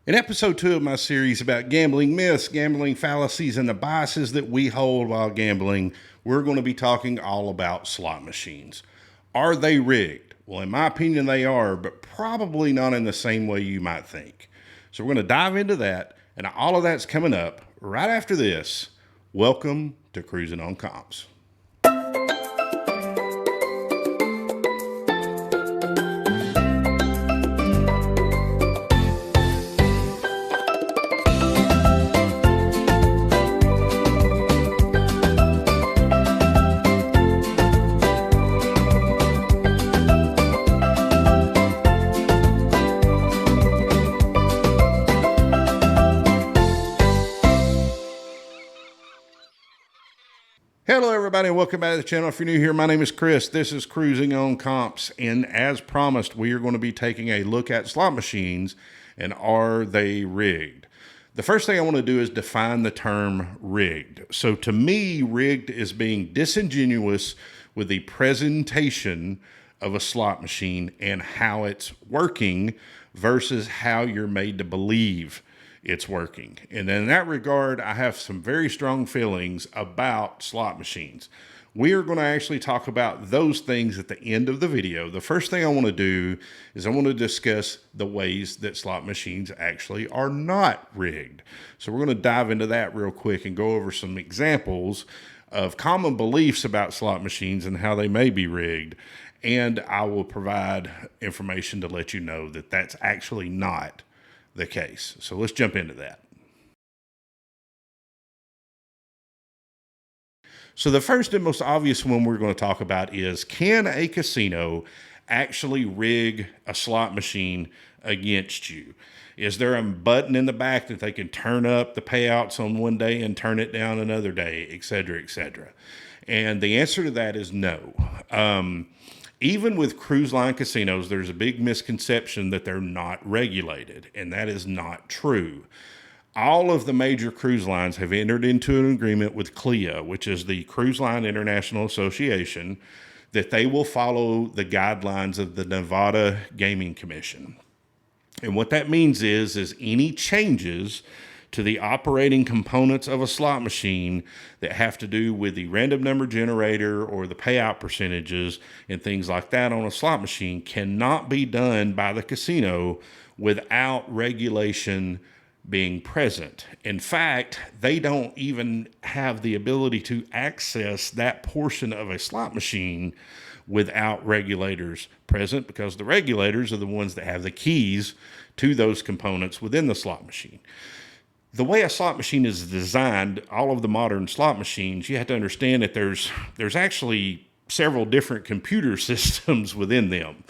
In episode 2 of my series about gambling myths, gambling fallacies, and the biases that we hold while gambling, we're going to be talking all about slot machines. Are they rigged? Well, in my opinion, they are, but probably not in the same way you might think. So we're going to dive into that, and all of that's coming up right after this. Welcome to Cruising on Comps. Hello, everybody, and welcome back to the channel. If you're new here, my name is Chris. This is Cruising on Comps, and as promised, we are going to be taking a look at slot machines and are they rigged? The first thing I want to do is define the term rigged. So to me, rigged is being disingenuous with the presentation of a slot machine and how it's working versus how you're made to believe it's working. And in that regard, I have some very strong feelings about slot machines. We are going to actually talk about those things at the end of the video. The first thing I want to do is I want to discuss the ways that slot machines actually are not rigged. So we're going to dive into that real quick and go over some examples of common beliefs about slot machines and how they may be rigged. And I will provide information to let you know that that's actually not the case. So let's jump into that. So the first and most obvious one we're going to talk about is, can a casino actually rig a slot machine against you? Is there a button in the back that they can turn up the payouts on one day and turn it down another day, et cetera, et cetera? And the answer to that is no. Even with cruise line casinos, there's a big misconception that they're not regulated, and that is not true. All of the major cruise lines have entered into an agreement with CLIA, which is the Cruise Line International Association, that they will follow the guidelines of the Nevada Gaming Commission. And what that means is any changes to the operating components of a slot machine that have to do with the random number generator or the payout percentages and things like that on a slot machine cannot be done by the casino without regulation being present. In fact, they don't even have the ability to access that portion of a slot machine without regulators present, because the regulators are the ones that have the keys to those components within the slot machine. The way a slot machine is designed, all of the modern slot machines, you have to understand that there's actually several different computer systems within them.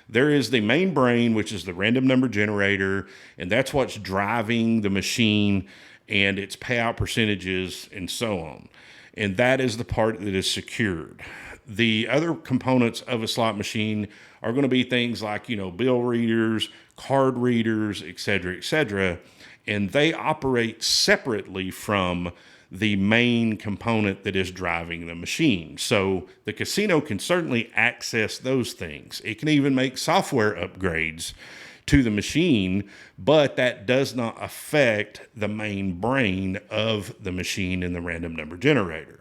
There is the main brain, which is the random number generator, and that's what's driving the machine and its payout percentages and so on. And that is the part that is secured. The other components of a slot machine are going to be things like, bill readers, card readers, et cetera, and they operate separately from the main component that is driving the machine. So the casino can certainly access those things. It can even make software upgrades to the machine, but that does not affect the main brain of the machine and the random number generator.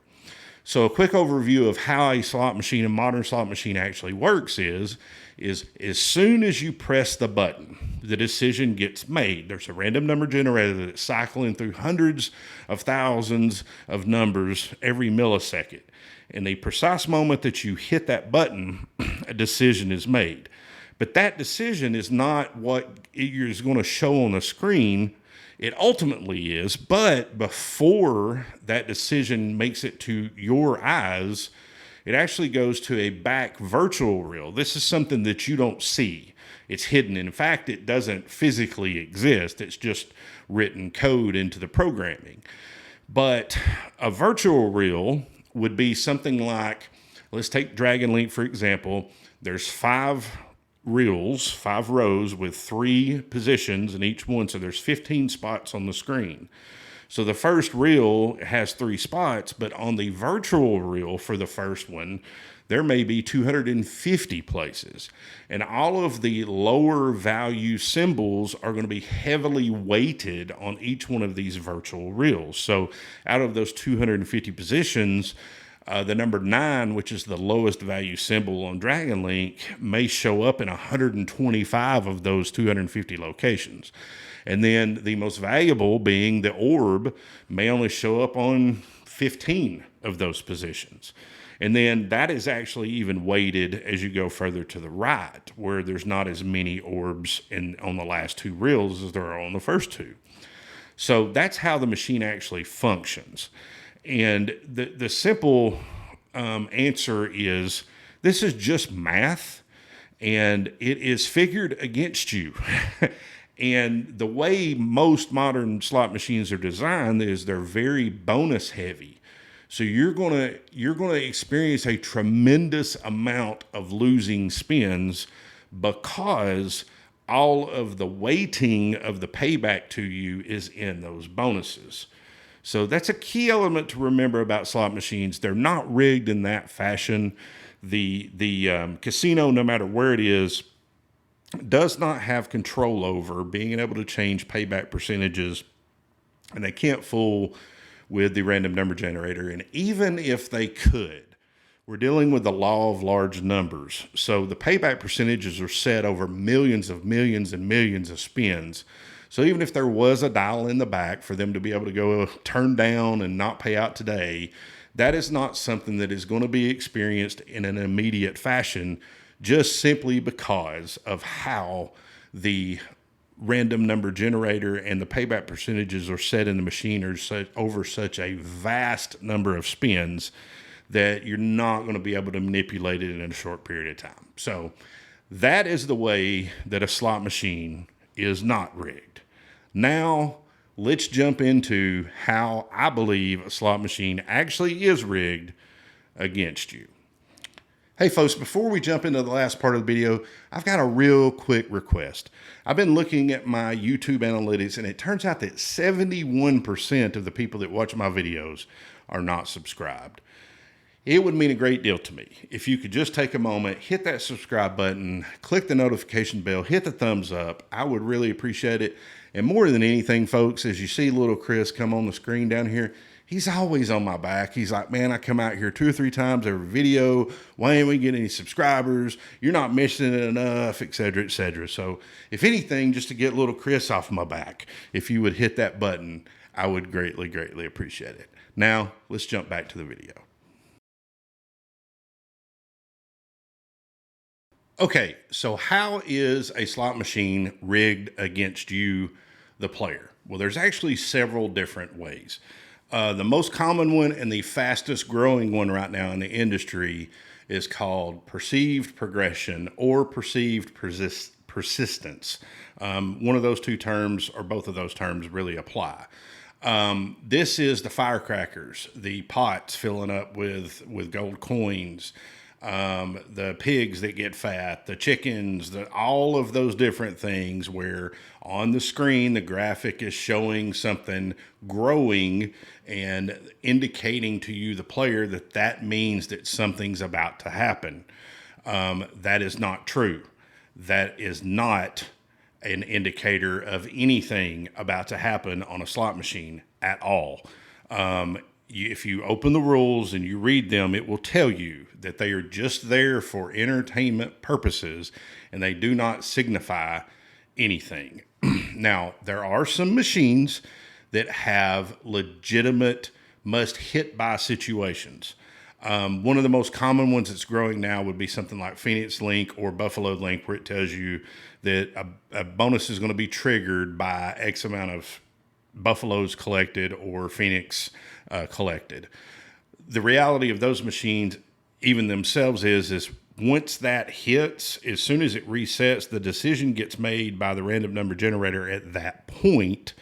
So a quick overview of how a slot machine, a modern slot machine actually works is as soon as you press the button, the decision gets made. There's a random number generator that's cycling through hundreds of thousands of numbers every millisecond. In the precise moment that you hit that button, a decision is made. But that decision is not what is going to show on the screen. It ultimately is, but before that decision makes it to your eyes, it actually goes to a back virtual reel. This is something that you don't see. It's hidden. In fact, it doesn't physically exist. It's just written code into the programming. But a virtual reel would be something like, let's take Dragon Link, for example. There's 5 reels, 5 rows with 3 positions in each one. So there's 15 spots on the screen. So the first reel has 3 spots, but on the virtual reel for the first one, there may be 250 places. And all of the lower value symbols are going to be heavily weighted on each one of these virtual reels. So out of those 250 positions, the number 9, which is the lowest value symbol on Dragon Link, may show up in 125 of those 250 locations. And then the most valuable, being the orb, may only show up on 15 of those positions. And then that is actually even weighted as you go further to the right, where there's not as many orbs on the last 2 reels as there are on the first 2. So that's how the machine actually functions. And the simple answer is, this is just math, and it is figured against you. And the way most modern slot machines are designed is they're very bonus heavy. So you're gonna experience a tremendous amount of losing spins, because all of the weighting of the payback to you is in those bonuses. So that's a key element to remember about slot machines. They're not rigged in that fashion. The casino, no matter where it is, does not have control over being able to change payback percentages, and they can't fool with the random number generator. And even if they could, we're dealing with the law of large numbers. So the payback percentages are set over millions and millions of spins. So even if there was a dial in the back for them to be able to go turn down and not pay out today, that is not something that is going to be experienced in an immediate fashion, just simply because of how the random number generator and the payback percentages are set in the machine are set over such a vast number of spins that you're not going to be able to manipulate it in a short period of time. So that is the way that a slot machine is not rigged. Now, let's jump into how I believe a slot machine actually is rigged against you. Hey folks, before we jump into the last part of the video, I've got a real quick request. I've been looking at my YouTube analytics, and it turns out that 71% of the people that watch my videos are not subscribed. It would mean a great deal to me if you could just take a moment, hit that subscribe button, click the notification bell, hit the thumbs up. I would really appreciate it. And more than anything, folks, as you see little Chris come on the screen down here, he's always on my back. He's like, man, I come out here 2 or 3 times every video. Why ain't we getting any subscribers? You're not missing it enough, et cetera, et cetera. So if anything, just to get little Chris off my back, if you would hit that button, I would greatly, greatly appreciate it. Now, let's jump back to the video. Okay, so how is a slot machine rigged against you, the player? Well, there's actually several different ways. The most common one and the fastest growing one right now in the industry is called perceived progression or perceived persistence. One of those 2 terms, or both of those terms, really apply. This is the firecrackers, the pots filling up with gold coins, the pigs that get fat, the chickens, all of those different things where on the screen the graphic is showing something growing and indicating to you, the player, that means that something's about to happen. That is not true. That is not an indicator of anything about to happen on a slot machine at all. If you open the rules and you read them, it will tell you that they are just there for entertainment purposes and they do not signify anything. Now, there are some machines that have legitimate must-hit-by situations. One of the most common ones that's growing now would be something like Phoenix Link or Buffalo Link, where it tells you that a bonus is going to be triggered by X amount of buffaloes collected or Phoenix collected. The reality of those machines, even themselves, is once that hits, as soon as it resets, the decision gets made by the random number generator at that point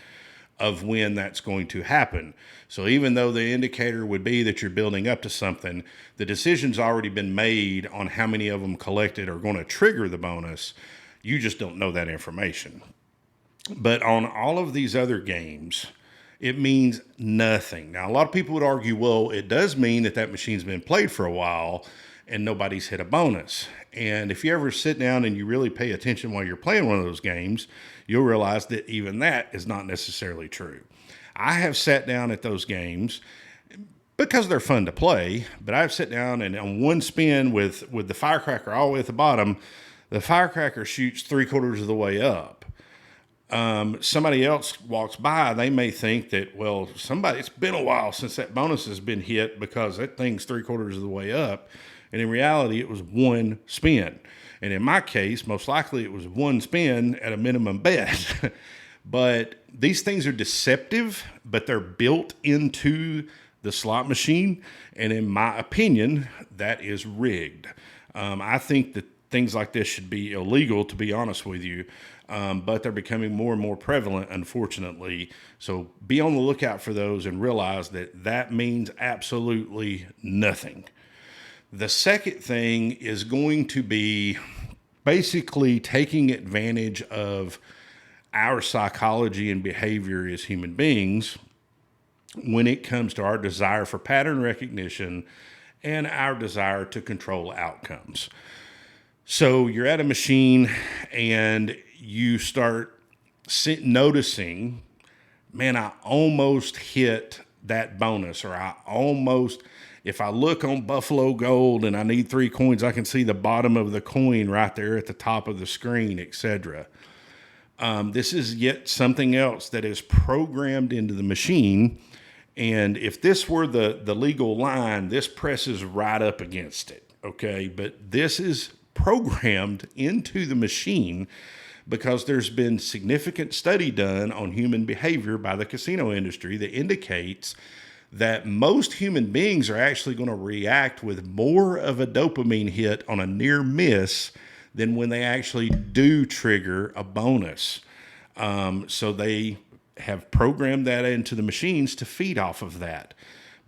of when that's going to happen. So even though the indicator would be that you're building up to something, the decision's already been made on how many of them collected are going to trigger the bonus. You just don't know that information. But on all of these other games, it means nothing. Now, a lot of people would argue, well, it does mean that machine's been played for a while, and nobody's hit a bonus. And if you ever sit down and you really pay attention while you're playing one of those games, you'll realize that even that is not necessarily true. I have sat down at those games because they're fun to play, but I've sat down and on one spin with the firecracker all the way at the bottom, the firecracker shoots 3/4 of the way up. Somebody else walks by, they may think that, well, it's been a while since that bonus has been hit because that thing's 3/4 of the way up. And in reality, it was one spin. And in my case, most likely it was one spin at a minimum bet. But these things are deceptive, but they're built into the slot machine. And in my opinion, that is rigged. I think that things like this should be illegal, to be honest with you. But they're becoming more and more prevalent, unfortunately. So be on the lookout for those and realize that that means absolutely nothing. The second thing is going to be basically taking advantage of our psychology and behavior as human beings when it comes to our desire for pattern recognition and our desire to control outcomes. So you're at a machine and you start noticing, man, I almost hit that bonus, or if I look on Buffalo Gold and I need 3 coins, I can see the bottom of the coin right there at the top of the screen, etc. This is yet something else that is programmed into the machine. And if this were the legal line, this presses right up against it. Okay. But this is programmed into the machine because there's been significant study done on human behavior by the casino industry that indicates that most human beings are actually going to react with more of a dopamine hit on a near miss than when they actually do trigger a bonus. So they have programmed that into the machines to feed off of that,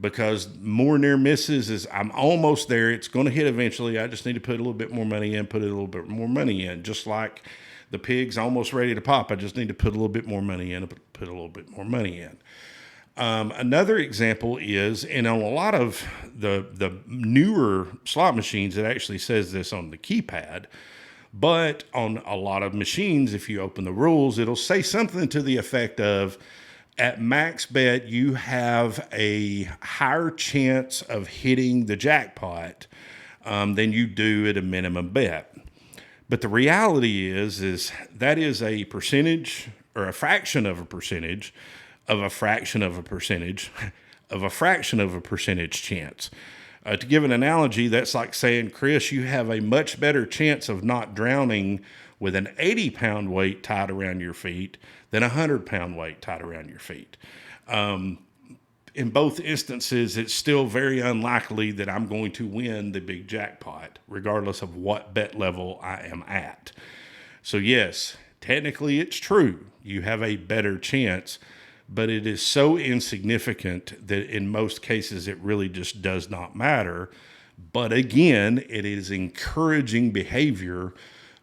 because more near misses is, I'm almost there, it's going to hit eventually, I just need to put a little bit more money in, put a little bit more money in, just like the pig's almost ready to pop, I just need to put a little bit more money in, put a little bit more money in. Another example is, and on a lot of the newer slot machines, it actually says this on the keypad, but on a lot of machines, if you open the rules, it'll say something to the effect of, at max bet, you have a higher chance of hitting the jackpot than you do at a minimum bet. But the reality is that is a percentage, or a fraction of a percentage of a fraction of a percentage of a fraction of a percentage chance. To give an analogy, that's like saying, Chris, you have a much better chance of not drowning with an 80-pound weight tied around your feet than a 100-pound weight tied around your feet. In both instances, it's still very unlikely that I'm going to win the big jackpot, regardless of what bet level I am at. So yes, technically it's true. You have a better chance, but it is so insignificant that in most cases it really just does not matter. But again, it is encouraging behavior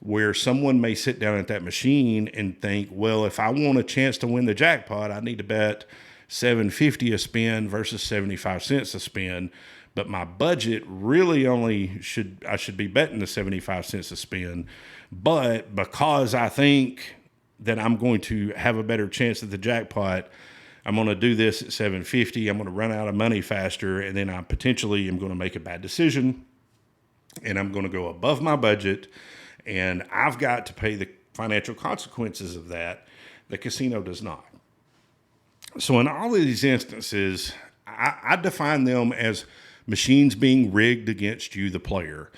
where someone may sit down at that machine and think, well, if I want a chance to win the jackpot, I need to bet $7.50 a spin versus 75 cents a spin. But my budget really I should be betting the 75 cents a spin. But because I think that I'm going to have a better chance at the jackpot, I'm going to do this at $7.50. I'm going to run out of money faster, and then I potentially am going to make a bad decision, and I'm going to go above my budget, and I've got to pay the financial consequences of that. The casino does not. So in all of these instances, I define them as machines being rigged against you, the player.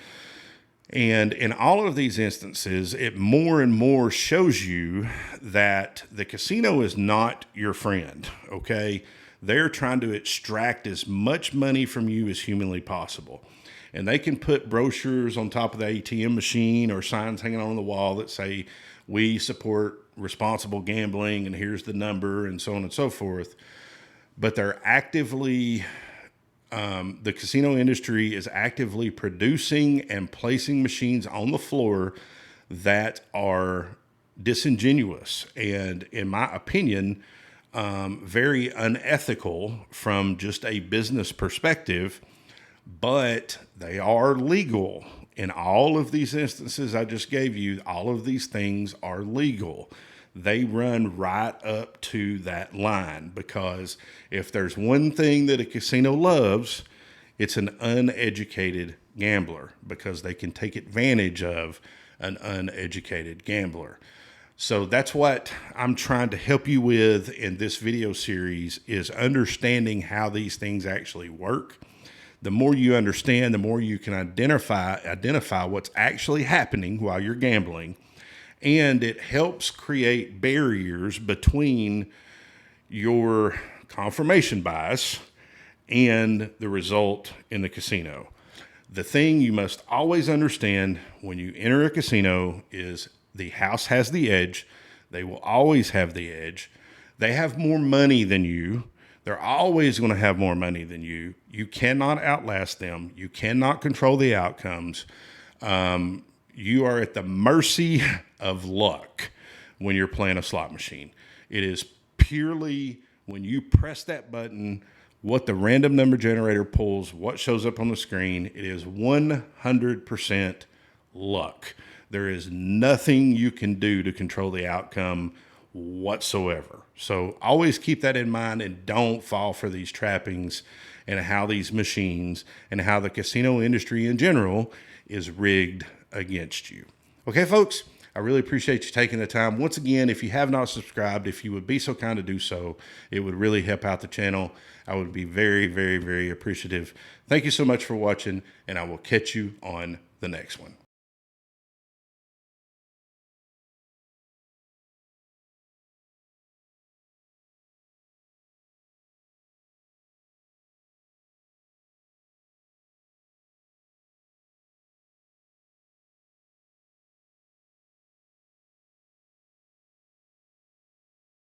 And in all of these instances, it more and more shows you that the casino is not your friend, okay? They're trying to extract as much money from you as humanly possible. And they can put brochures on top of the ATM machine or signs hanging on the wall that say, we support responsible gambling and here's the number and so on and so forth. But they're actively... the casino industry is actively producing and placing machines on the floor that are disingenuous and, in my opinion, very unethical from just a business perspective. but they are legal. In all of these instances I just gave you, all of these things are legal. They run right up to that line, because if there's one thing that a casino loves, it's an uneducated gambler, because they can take advantage of an uneducated gambler. So that's what I'm trying to help you with in this video series, is understanding how these things actually work. The more you understand, the more you can identify what's actually happening while you're gambling. And it helps create barriers between your confirmation bias and the result in the casino. The thing you must always understand when you enter a casino is the house has the edge. They will always have the edge. They have more money than you. They're always going to have more money than you. You cannot outlast them. You cannot control the outcomes. You are at the mercy of luck when you're playing a slot machine. It is purely when you press that button, what the random number generator pulls, what shows up on the screen. It is 100% luck. There is nothing you can do to control the outcome whatsoever. So always keep that in mind, and don't fall for these trappings and how these machines and how the casino industry in general is rigged against you. Okay, folks, I really appreciate you taking the time. Once again, if you have not subscribed, if you would be so kind to do so, it would really help out the channel. I would be very, very, very appreciative. Thank you so much for watching, and I will catch you on the next one.